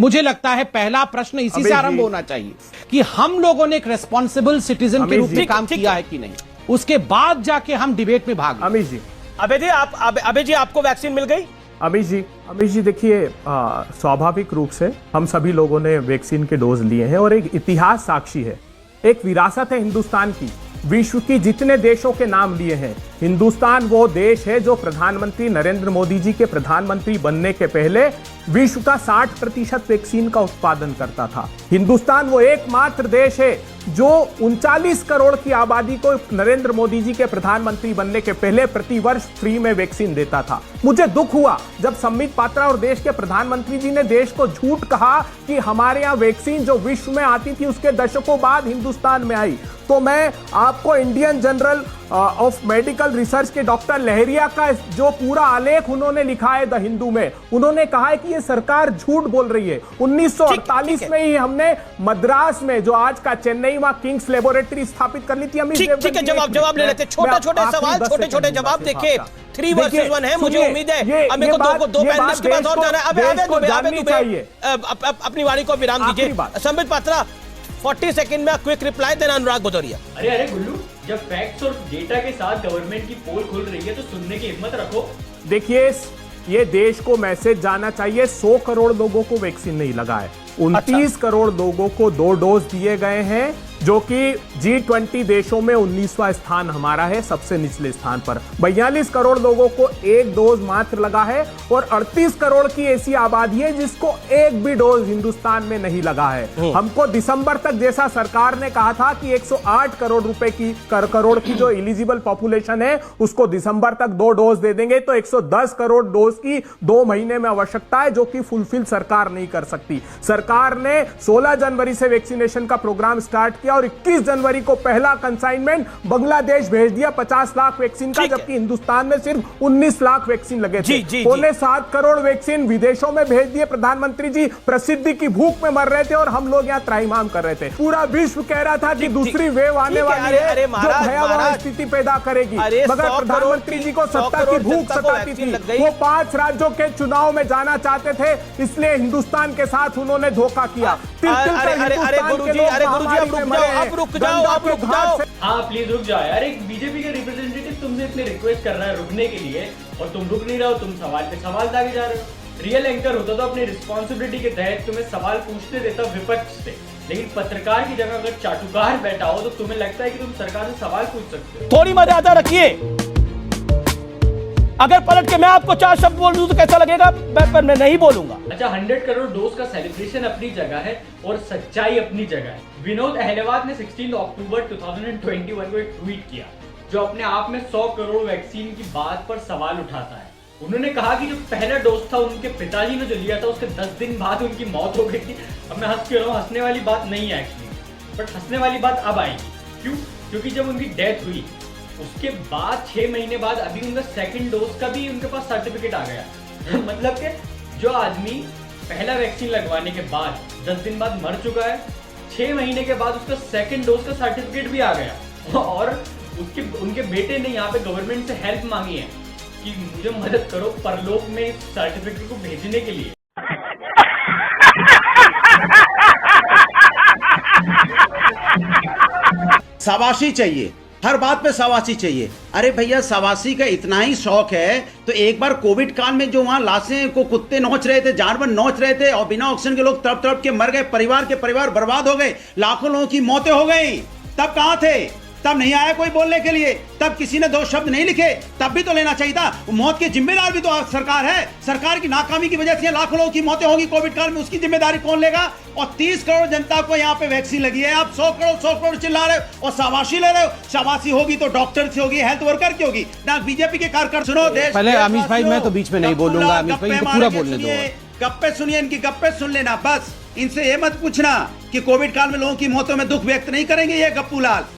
मुझे लगता है पहला प्रश्न इसी से आरंभ होना चाहिए कि हम लोगों ने एक रेस्पॉन्सिबल सिटीजन के रूप में काम किया है कि नहीं, उसके बाद जाके हम डिबेट में भाग। अमित जी, अबे जी आपको वैक्सीन मिल गई? अमित जी देखिए, स्वाभाविक रूप से हम सभी लोगों ने वैक्सीन के डोज लिए हैं और एक इतिहास साक्षी है, एक विरासत है हिंदुस्तान की। विश्व की जितने देशों के नाम लिए हैं, हिंदुस्तान वो देश है जो प्रधानमंत्री नरेंद्र मोदी जी के प्रधानमंत्री बनने के पहले विश्व का 60% वैक्सीन का उत्पादन करता था। हिंदुस्तान वो एकमात्र देश है जो 39 करोड़ की आबादी को नरेंद्र मोदी जी के प्रधानमंत्री बनने के पहले प्रतिवर्ष फ्री में वैक्सीन देता था। मुझे दुख हुआ जब संबित पात्रा और देश के प्रधानमंत्री जी ने देश को झूठ कहा कि हमारे यहाँ वैक्सीन जो विश्व में आती थी उसके दशकों बाद हिंदुस्तान में आई। तो मैं आपको Indian journal of medical research के डॉक्टर लहरिया का जो पूरा आलेख उन्होंने लिखा है द हिंदू में, उन्होंने कहा है कि ये सरकार झूठ बोल रही है। 1948 में ही हमने मद्रास में, जो आज का चेन्नई, वहां किंग्स लेबोरेटरी स्थापित कर ली थी। ठीक है, जवाब ले लेते, छोटे सवाल, छोटे जवाब। देखिए 3 वर्सेस 1 है, मुझे उम्मीद है अब मेरे को दो पैनलिस्ट के पास और जाना है। अपनी वाणी को विराम दीजिए। संबित पात्रा 40 सेकंड में क्विक रिप्लाई, देना अनुराग भदौरिया। अरे गुल्लू, जब फैक्ट्स और डेटा के साथ गवर्नमेंट की पोल खुल रही है तो सुनने की हिम्मत रखो। देखिए, ये देश को मैसेज जाना चाहिए, 100 करोड़ लोगों को वैक्सीन नहीं लगा है। 29 करोड़ लोगों को 2 डोज दिए गए हैं, जो कि G20 देशों में 19वां स्थान हमारा है, सबसे निचले स्थान पर। 42 करोड़ लोगों को 1 डोज मात्र लगा है और 38 करोड़ की ऐसी आबादी है जिसको 1 भी डोज हिंदुस्तान में नहीं लगा है। हमको दिसंबर तक, जैसा सरकार ने कहा था कि 108 करोड़ रुपए की करोड़ की जो एलिजिबल पॉपुलेशन है उसको दिसंबर तक 2 डोज दे देंगे, तो 110 करोड़ डोज की 2 महीने में आवश्यकता है, जो कि फुलफिल सरकार नहीं कर सकती। सरकार ने 16 जनवरी से वैक्सीनेशन का प्रोग्राम स्टार्ट किया और 21 जनवरी को पहला कंसाइनमेंट बांग्लादेश भेज दिया 50 लाख वैक्सीन का, जबकि हिंदुस्तान में सिर्फ 19 लाख वैक्सीन लगे थे। 7.25 करोड़ वैक्सीन विदेशों में भेज दिए। प्रधानमंत्री जी प्रसिद्धि की भूख में मर रहे थे और हम लोग यहाँ त्राहिमाम कर रहे थे। पूरा विश्व कह रहा था कि दूसरी वेव आने वाली है जो भयावह स्थिति पैदा करेगी, मगर प्रधानमंत्री जी को सत्ता की भूख सताती थी। वो 5 राज्यों के चुनाव में जाना चाहते थे, इसलिए हिंदुस्तान के साथ उन्होंने धोखा किया। आप रुक जाओ। हाँ प्लीज रुक जाओ यार, एक बीजेपी के रिप्रेजेंटेटिव तुमसे इतने रिक्वेस्ट कर रहा है रुकने के लिए और तुम रुक नहीं रहे हो, तुम सवाल पे सवाल दागे जा रहे हो। रियल एंकर होता तो अपनी रिस्पॉन्सिबिलिटी के तहत तुम्हें सवाल पूछने देता विपक्ष से, लेकिन पत्रकार की जगह अगर चाटुकार बैठा हो तो तुम्हें लगता है कि तुम सरकार से सवाल पूछ सकते हो। थोड़ी मर्यादा रखिए। अगर पलट के मैं आपको 4 शब्द बोल दूं तो कैसा लगेगा? पर मैं नहीं बोलूंगा। अच्छा, 100 करोड़ डोज का सेलिब्रेशन अपनी जगह है और सच्चाई अपनी जगह है। विनोद अहलवाल ने 16 अक्टूबर 2021 को एक ट्वीट किया जो अपने आप में 100 करोड़ वैक्सीन की बात पर सवाल उठाता है। उन्होंने कहा कि जो पहला डोज था उनके पिताजी ने जो लिया था उसके 10 दिन बाद उनकी मौत हो गई थी। अब मैं हंस के रहा हूँ, हंसने वाली बात नहीं है एक्चुअली, बट हंसने वाली बात अब आएगी। क्यों? क्योंकि जब उनकी डेथ हुई उसके बाद 6 महीने बाद अभी उनका 2nd डोज का भी उनके पास सर्टिफिकेट आ गया। मतलब कि जो आदमी पहला वैक्सीन लगवाने के बाद 10 दिन बाद मर चुका है, 6 महीने के बाद उसका 2nd डोज का सर्टिफिकेट भी आ गया और उनके बेटे ने यहाँ पे गवर्नमेंट से हेल्प मांगी है कि मुझे मदद करो परलोक में इस सर्टिफिकेट को भेजने के लिए। शाबाशी चाहिए, हर बात पे शाबाशी चाहिए। अरे भैया, शाबाशी का इतना ही शौक है तो एक बार कोविड काल में जो वहां लाशें को कुत्ते नोच रहे थे, जानवर नोच रहे थे और बिना ऑक्सीजन के लोग तड़प तड़प के मर गए, परिवार के परिवार बर्बाद हो गए, लाखों लोगों की मौतें हो गई, तब कहां थे? तब नहीं आया कोई बोलने के लिए, तब किसी ने 2 शब्द नहीं लिखे, तब भी तो लेना चाहिए था। मौत के जिम्मेदार भी तो सरकार है। सरकार की नाकामी की वजह से लाखों लोगों की मौतें होगी कोविड काल में, उसकी जिम्मेदारी कौन लेगा? और 30 करोड़ जनता को यहाँ पे वैक्सीन लगी है, आप 100 करोड़ चिल्ला रहे हो और शाबाशी ले रहे हो। शाबाशी होगी तो डॉक्टर से होगी, हेल्थ वर्कर की होगी, ना बीजेपी के कार्यकर्ता। सुनो देश, पहले अमित भाई, मैं तो बीच में नहीं बोलूंगा, अमित भाई को पूरा बोलने दो। गप्पे सुनिए, इनकी गप्पे सुन लेना बस। इनसे ये मत पूछना कि कोविड काल में लोगों की मौतों में दुख व्यक्त नहीं करेंगे ये गप्पू लाल।